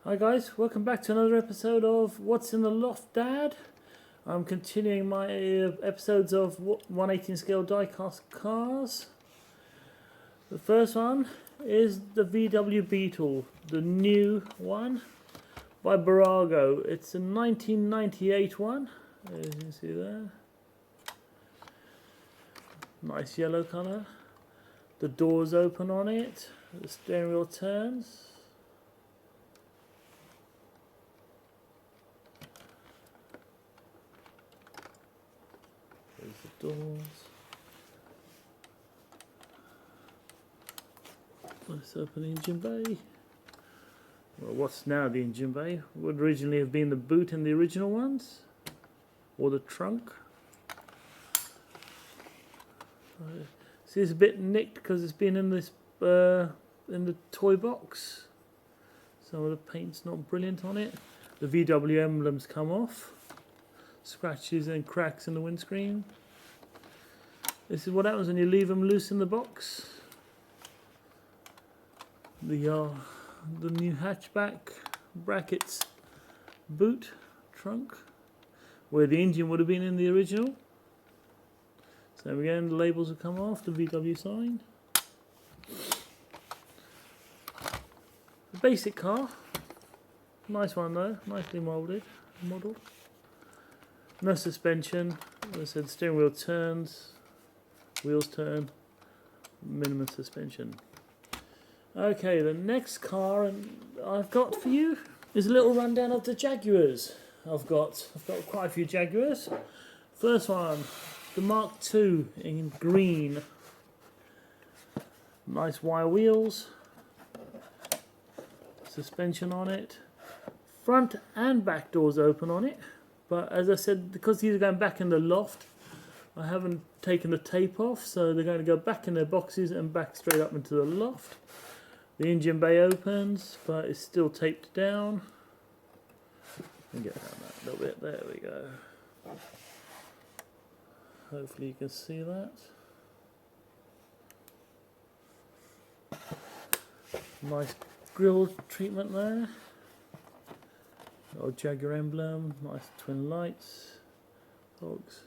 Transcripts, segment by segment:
Hi guys, welcome back to another episode of What's in the Loft, Dad. I'm continuing my episodes of 1/18 scale die-cast cars. The first one is the VW Beetle, the new one by Barago. It's a 1998 one, as you can see there. Nice yellow colour. The doors open on it, the steering wheel turns. There's the doors. Let's open the engine bay. Well, what's now the engine bay? Would originally have been the boot in the original ones, or the trunk. See, it's a bit nicked because it's been in this in the toy box. Some of the paint's not brilliant on it. The VW emblems come off. Scratches and cracks in the windscreen. This is what happens when you leave them loose in the box. The new hatchback brackets boot trunk, where the engine would have been in the original. So again, the labels have come off, the VW sign. The basic car, nice one though, nicely modelled. No suspension, as I said, steering wheel turns, wheels turn, minimum suspension. Okay, the next car I've got for you is a little rundown of the Jaguars. I've got quite a few Jaguars. First one, the Mark II in green. Nice wire wheels. Suspension on it. Front and back doors open on it. But as I said, because these are going back in the loft, I haven't taken the tape off, so they're going to go back in their boxes and back straight up into the loft. The engine bay opens, but it's still taped down. Let me get down that a little bit. There we go. Hopefully you can see that. Nice grille treatment there. Old Jaguar emblem, nice twin lights, fogs,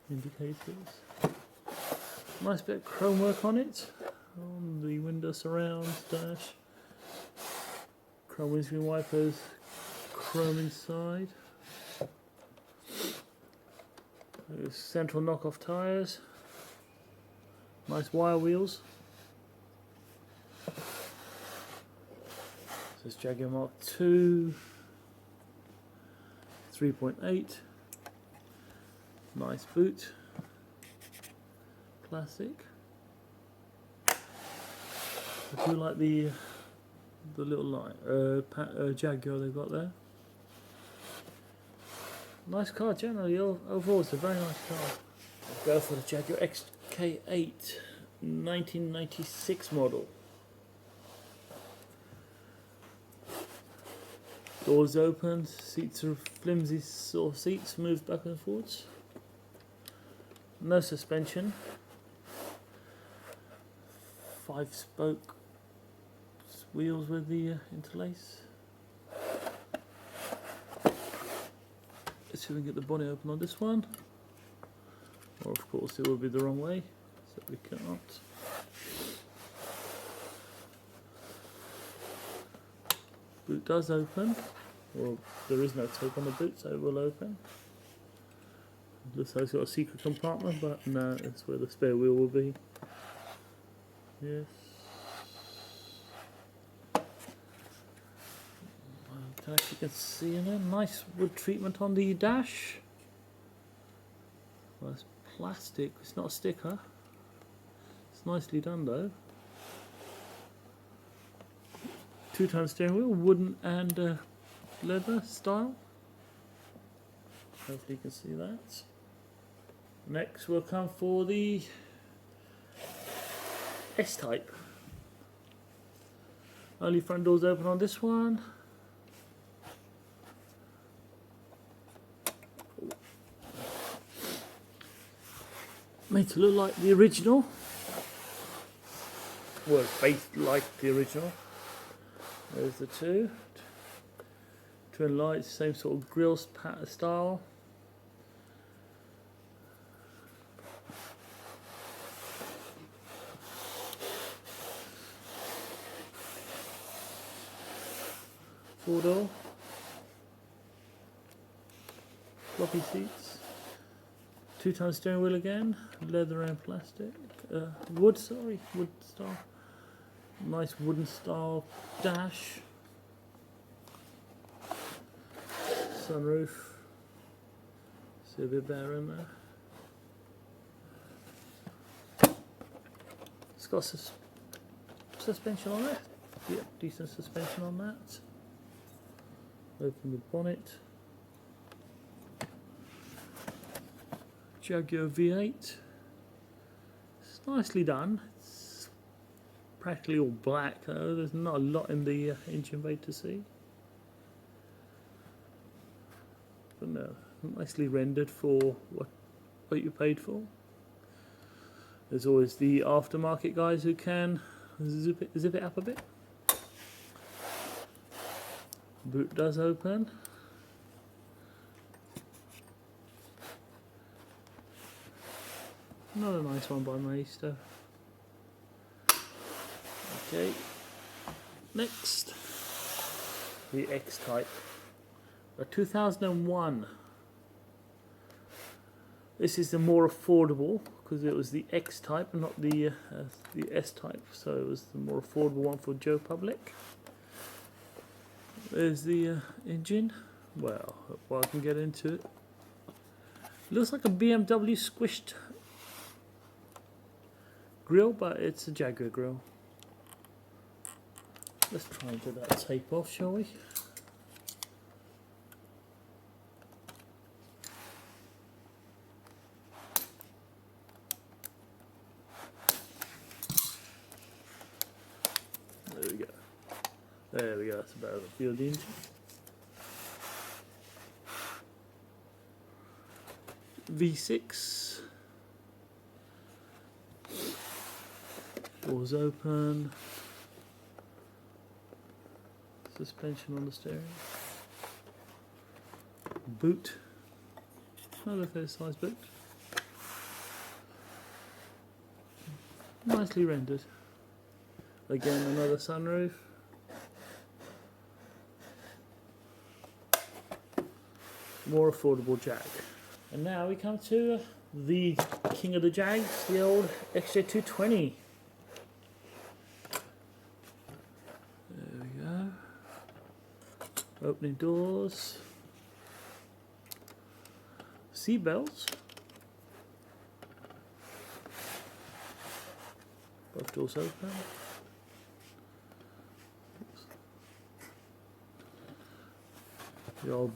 indicators. Nice bit of chrome work on it, on the window surrounds, dash, chrome windscreen wipers, chrome inside. There's central knock-off tyres, nice wire wheels. This is Jaguar Mark II, 3.8, nice boot, classic. I do like the little light Jaguar they've got there. Nice car generally, overall it's a very nice car. I'll go for the Jaguar XK8, 1996 model. Doors open, seats are flimsy sort of seats, moved back and forwards. No suspension. 5-spoke wheels with the interlace. Let's see if we can get the bonnet open on this one. Or of course it will be the wrong way, so we can't. Boot does open. Well, there is no tape on the boot, so it will open. Looks like it's got a secret compartment, but no, it's where the spare wheel will be. Yes. I don't know if you can see in there. Nice wood treatment on the dash. Well, it's plastic, it's not a sticker. It's nicely done though. Two-tone steering wheel, wooden and leather style. Hopefully you can see that. Next we'll come for the S-Type. Only front doors open on this one. Made to look like the original. Well, based like the original. There's the two. Twin lights, same sort of grille style. Four door. Floppy seats. 2-tone steering wheel again. Leather and plastic. Wood style. Nice wooden style dash. Sunroof. See a bit better in there. It's got suspension on it. Yep, decent suspension on that. Open the bonnet. Jaguar V8. It's nicely done. It's practically all black though. There's not a lot in the engine bay to see. But no, nicely rendered for what you paid for. There's always the aftermarket guys who can zip it up a bit. Boot does open. Another nice one by Maisto. Okay, next, the X-Type, a 2001. This is the more affordable because it was the X-Type and not the S-Type, so it was the more affordable one for Joe Public. There's the engine. Well, I can get into it. Looks like a BMW squished grill, but it's a Jaguar grill. Let's try and get that tape off, shall we? There we go. There we go, that's about the feel of the engine. V6. Doors open. Suspension on the steering. Boot. Another fair size boot. Nicely rendered. Again, another sunroof. More affordable Jag. And now we come to the king of the Jags, the old XJ220. There we go. Opening doors. Seat belts. Both doors open. The old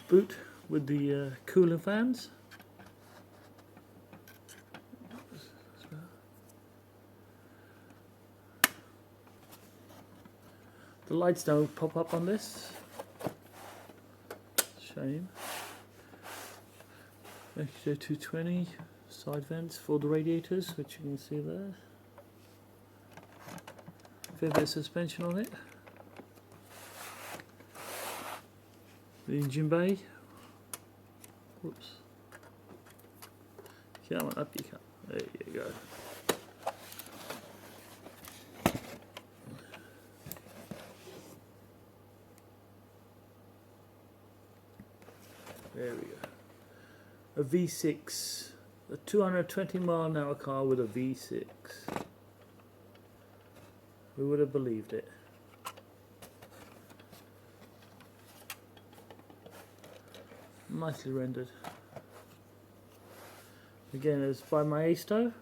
boot with the cooling fans. The lights don't pop up on this. Shame. XJ220 side vents for the radiators, which you can see there. Fair bit of suspension on it. The engine bay. Whoops. Come on, up you come. There you go. There we go. A V6. A 220-mile-an-hour car with a V6. Who would have believed it? Nicely rendered. Again, it's by Maisto.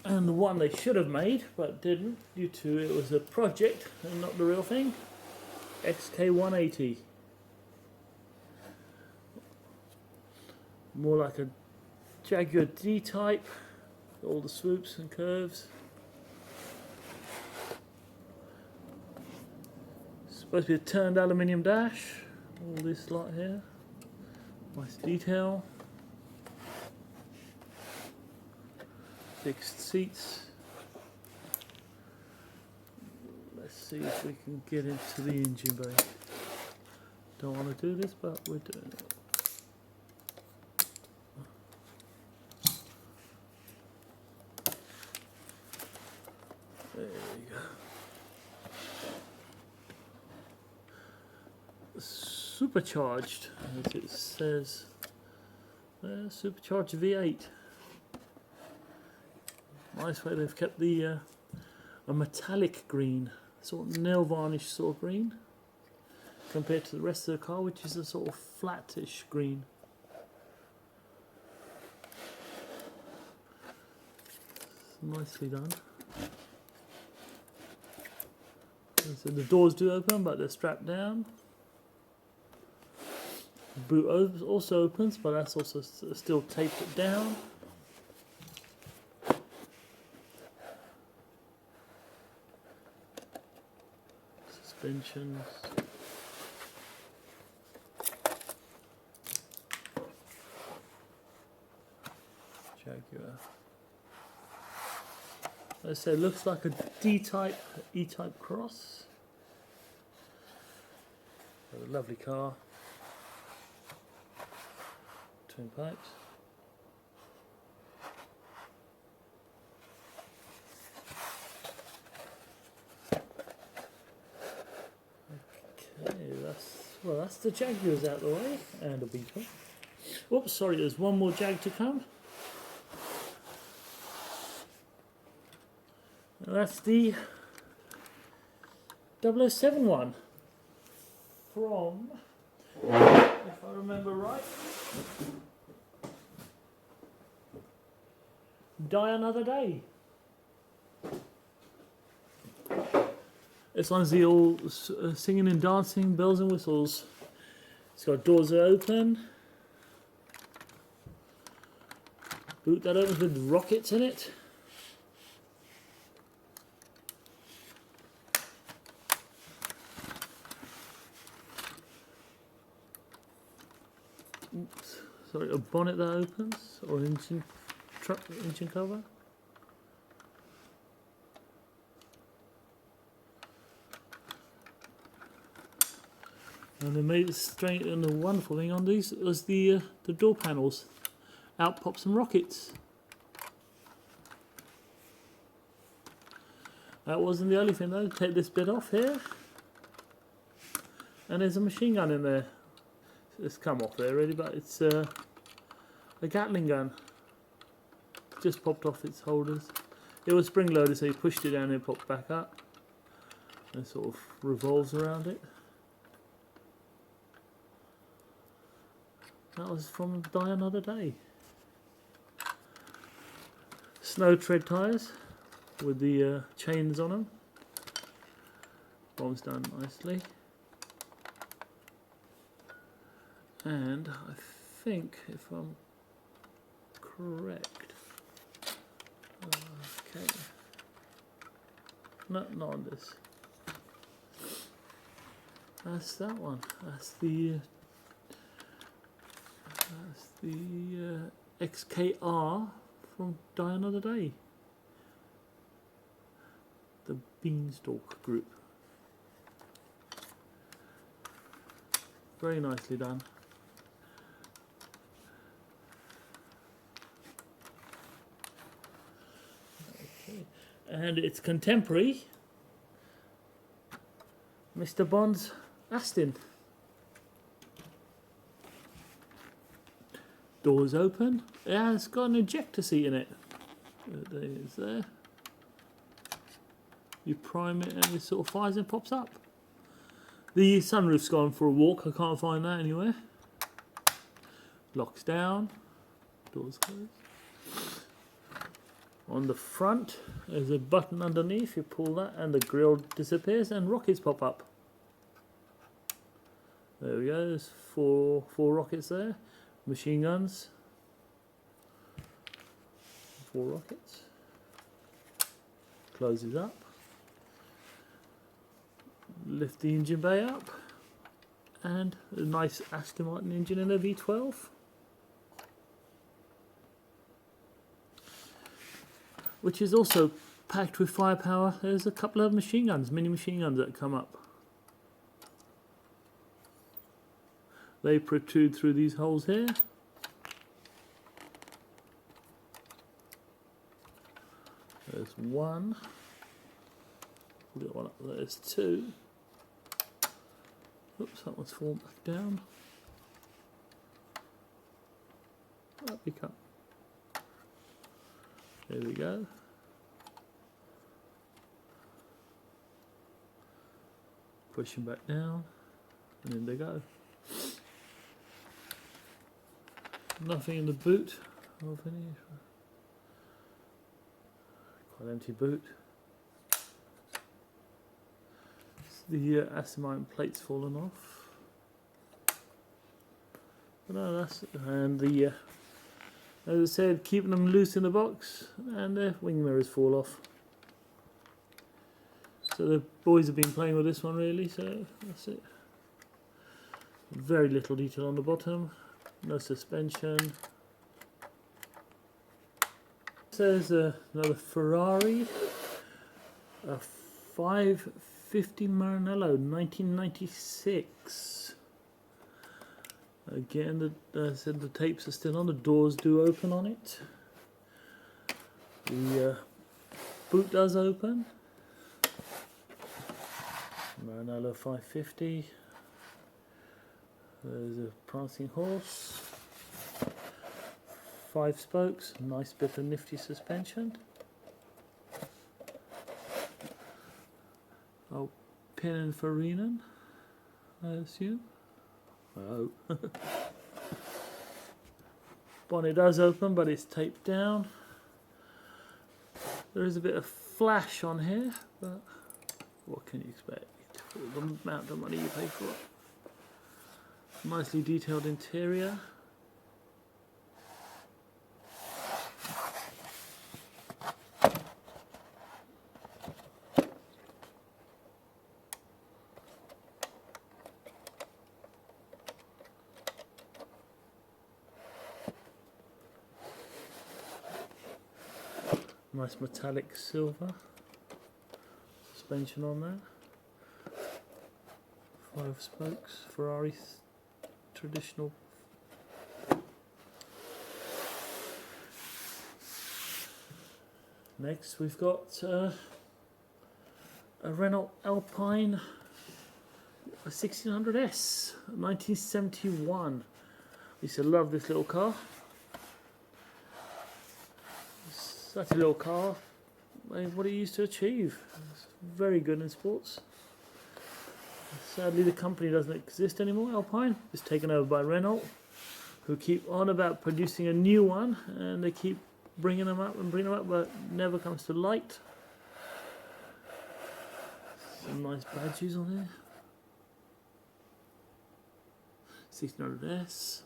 And the one they should have made, but didn't, due to it was a project and not the real thing. XK180. More like a Jaguar D-type. All the swoops and curves. Supposed to be a turned aluminium dash. All this lot here. Nice detail. Fixed seats. Let's see if we can get into the engine bay. Don't want to do this, but we're doing it. There we go. Supercharged, as it says there, supercharged V8. Nice way they've kept the a metallic green, sort of nail varnish sort of green, compared to the rest of the car, which is a sort of flattish green. Nicely done. So the doors do open, but they're strapped down. The boot also opens, but that's also still taped down. Suspensions. Jaguar. As I said, looks like a D-type, E-type cross. A lovely car. Twin pipes. Okay, that's the Jaguars out the way, and a Beetle. Oops, sorry, there's one more Jag to come. And that's the 007 one from, if I remember right, Die Another Day. This one's the all singing and dancing, bells and whistles. It's got doors that open, boot that opens with rockets in it. Oops, sorry, a bonnet that opens, or engine cover. And they made it straight, and the wonderful thing on these was the door panels. Out pop some rockets. That wasn't the only thing though. Take this bit off here, and there's a machine gun in there. It's come off there already, but it's a Gatling gun. Just popped off its holders. It was spring loaded, so you pushed it down and it popped back up. And it sort of revolves around it. That was from Die Another Day. Snow tread tyres with the chains on them. Bomb's done nicely. And I think, if I'm correct, okay, not on this. That's that one. That's the XKR from Die Another Day. The Beanstalk group. Very nicely done. Okay. And its contemporary, Mr. Bond's Aston. Doors open. Yeah, it's got an ejector seat in it. There it is there. You prime it and it sort of fires and pops up. The sunroof's gone for a walk. I can't find that anywhere. Locks down. Doors closed. On the front, there's a button underneath. You pull that and the grille disappears and rockets pop up. There we go. There's four rockets there. Machine guns. 4 rockets. Closes up. Lift the engine bay up. And a nice Aston Martin engine in a V12. Which is also packed with firepower. There's a couple of machine guns, mini machine guns that come up. They protrude through these holes here. There's one. We've got one up there. There's two. Oops, that one's fallen back down. Up we come. There we go. Push them back down, and in they go. Nothing in the boot of any. Quite empty boot. The acetylene plate's fallen off. But no, that's and the as I said, keeping them loose in the box, and the wing mirrors fall off. So the boys have been playing with this one really. So that's it. Very little detail on the bottom. No suspension. There's another Ferrari, a 550 Maranello, 1996. Again, I said the tapes are still on. The doors do open on it. The boot does open. Maranello 550. There's a prancing horse. 5 spokes, nice bit of nifty suspension. Oh, Pininfarina, I assume. Oh. Bonnet does open, but it's taped down. There is a bit of flash on here, but what can you expect for the amount of money you pay for it? Nicely detailed interior. Nice metallic silver suspension on there. 5 spokes, Ferrari traditional. Next we've got a Renault Alpine, a 1600S, 1971. I used to love this little car. Such a little car, what it used to achieve. It's very good in sports. Sadly the company doesn't exist anymore, Alpine. It's taken over by Renault, who keep on about producing a new one, and they keep bringing them up, but never comes to light. Some nice badges on there. 1600S.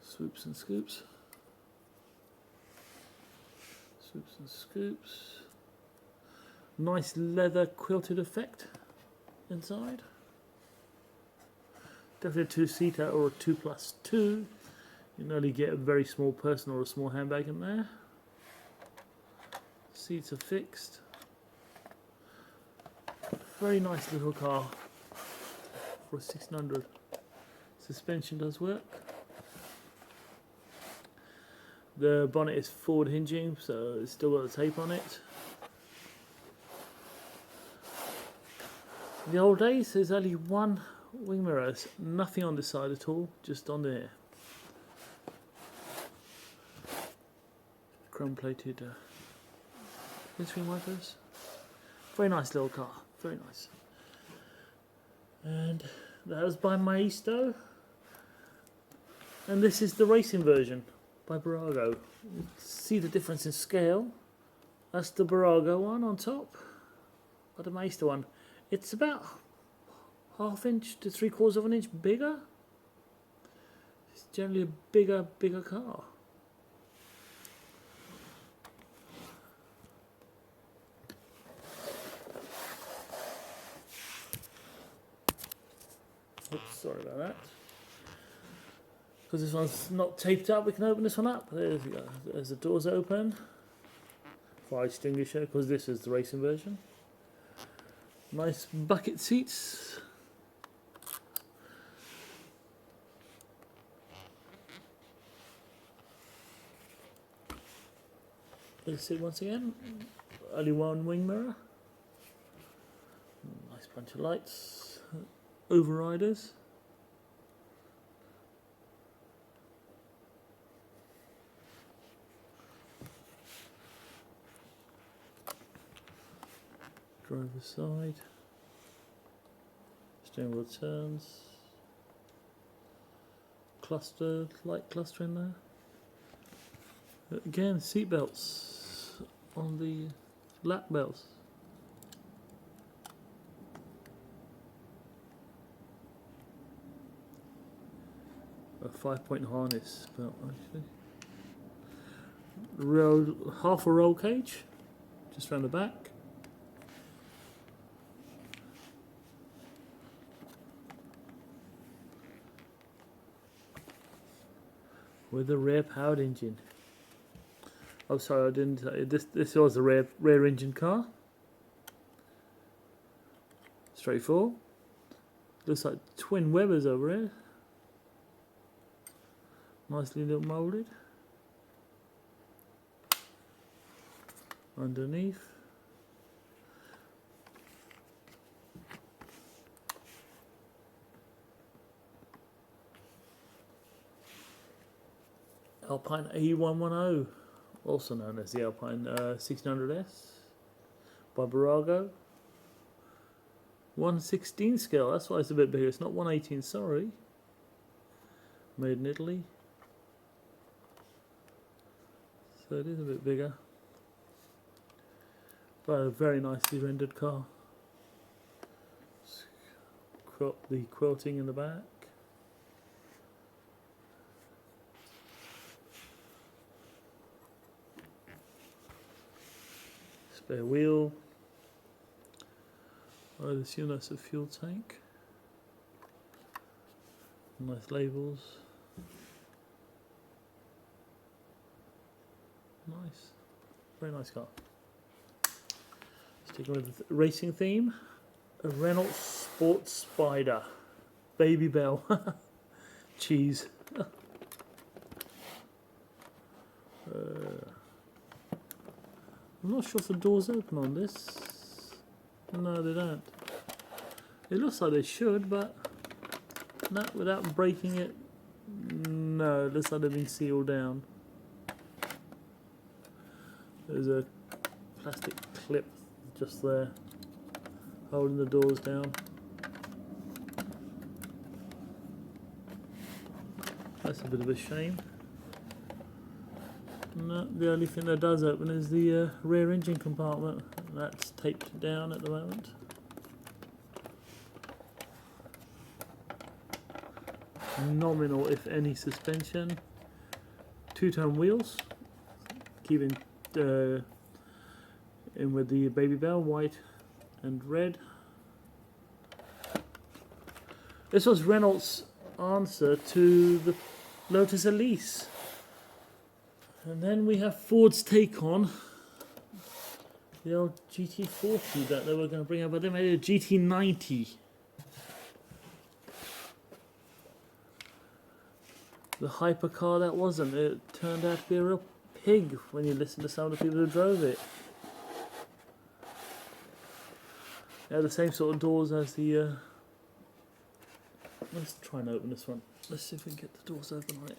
Swoops and scoops. Swoops and scoops. Nice leather quilted effect inside. Definitely a 2-seater or a 2+2. You can only get a very small person or a small handbag in there. Seats are fixed. Very nice little car for a 1600. Suspension does work. The bonnet is forward hinging, so it's still got the tape on it. In the old days, there's only one wing mirror, nothing on this side at all, just on there. Chrome plated windscreen wipers. Very nice little car, very nice. And that was by Maisto. And this is the racing version by Barago. See the difference in scale. That's the Barago one on top, but the Maisto one, it's about 1/2 inch to 3/4 of an inch bigger. It's generally a bigger car. Oops, sorry about that. Because this one's not taped up, we can open this one up. There we go. There's the doors open. fire extinguisher because this is the racing version. Nice bucket seats. Let's see once again. Only one wing mirror. Nice bunch of lights. Overriders. Driver's side. Steering wheel turns. Cluster, light cluster in there. Again, seat belts on the lap belts. A 5-point harness belt actually. Half a roll cage, just round the back. With a rear powered engine. Oh, sorry, I didn't tell you. This was a rear engine car. Straightforward. Looks like twin Webers over here. Nicely little moulded. Underneath. Alpine A110, also known as the Alpine 1600S by Barago. 1/16 scale, that's why it's a bit bigger. It's not 1/18, sorry. Made in Italy. So it is a bit bigger. But a very nicely rendered car. The quilting in the back. Spare wheel. I would assume that's a fuel tank. Nice labels. Nice. Very nice car. Sticking with the racing theme. A Renault Sport Spider. Baby Bell. Cheese. I'm not sure if the doors open on this. No, they don't. It looks like they should, but no, without breaking it, no, it looks like they've been sealed down. There's a plastic clip just there, holding the doors down. That's a bit of a shame. No, the only thing that does open is the rear engine compartment. That's taped down at the moment. Nominal, if any, suspension. Two-tone wheels, keeping in with the Baby Bell, white and red. This was Renault's answer to the Lotus Elise. And then we have Ford's take on the old GT40 that they were going to bring out, but they made a GT90. The hypercar that wasn't. It turned out to be a real pig when you listen to some of the people who drove it. It had the same sort of doors as the... Let's try and open this one. Let's see if we can get the doors open on it.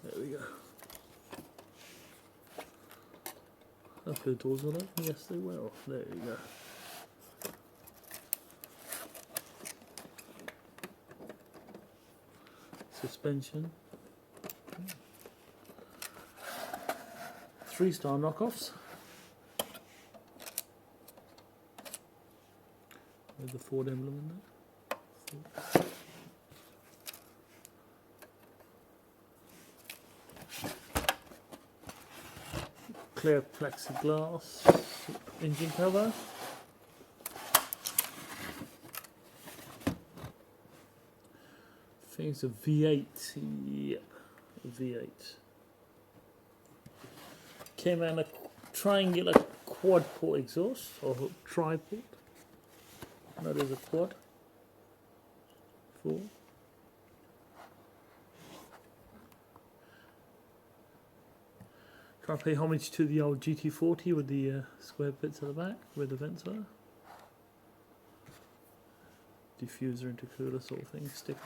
There we go. Hopefully the doors will open. Yes, they will. There you go. Suspension. 3-star knockoffs. With the Ford emblem in there. Clear plexiglass engine cover. think it's a V8. Yep, a V8. Came out in a triangular quad port exhaust, or triport. No, there's a quad. 4. Try and pay homage to the old GT40 with the square bits at the back where the vents are. Diffuser into cooler sort of thing, sticker.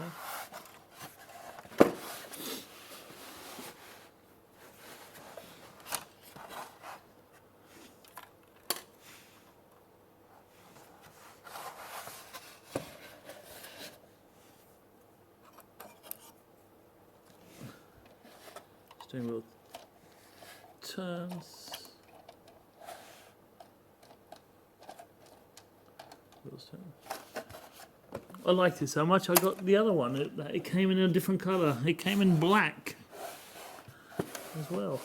Steering wheel turns. Wheels turn. I liked it so much I got the other one. It came in a different colour. It came in black as well.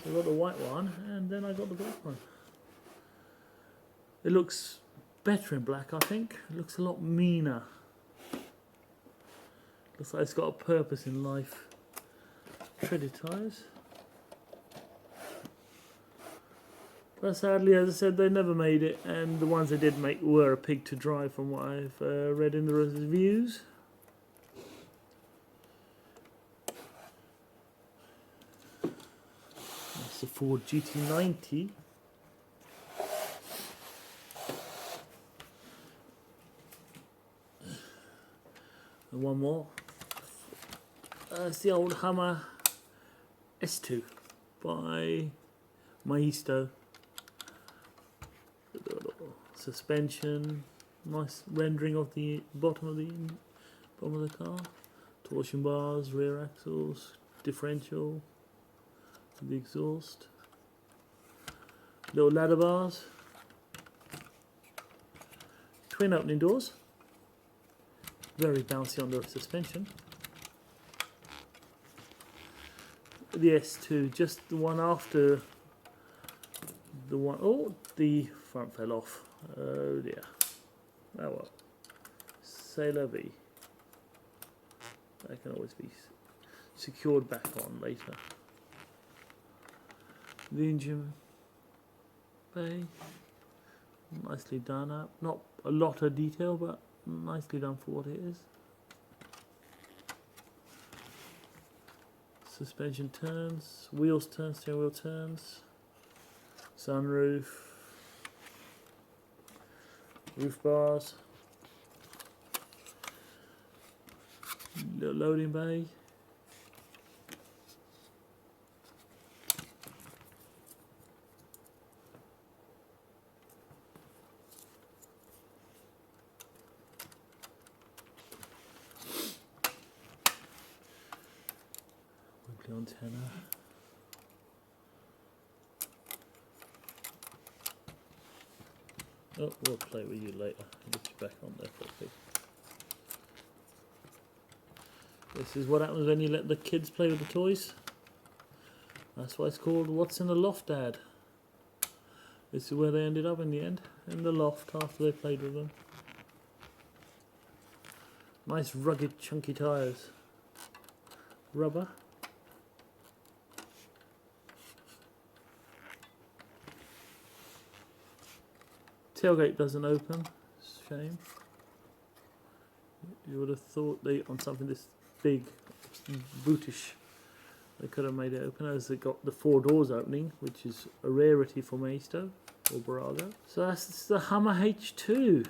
So I got the white one and then I got the black one. It looks better in black, I think. It looks a lot meaner. Looks like it's got a purpose in life. Treaded tyres. But sadly, as I said, they never made it, and the ones they did make were a pig to drive from what I've read in the reviews. That's the Ford GT90. And one more. It's the old Hummer S2 by Maisto. Suspension, nice rendering of the bottom of the car. Torsion bars, rear axles, differential, the exhaust, little ladder bars, twin opening doors, very bouncy on the suspension. The S2, just the one after the one. Oh, the front fell off. Oh dear. Oh well. C'est la vie. That can always be secured back on later. The engine bay, nicely done up. Not a lot of detail, but nicely done for what it is. Suspension turns, wheels turn, steering wheel turns, sunroof, roof bars, little loading bay, wiggly antenna. Oh, we'll play with you later. Get you back on there quickly. This is what happens when you let the kids play with the toys. That's why it's called What's in the Loft, Dad? This is where they ended up in the end, in the loft after they played with them. Nice rugged chunky tyres. Rubber. Tailgate doesn't open. Shame. You would have thought they, on something this big, bootish, they could have made it open, as they got the 4 doors opening, which is a rarity for Maisto or Braga. So that's the Hummer H2.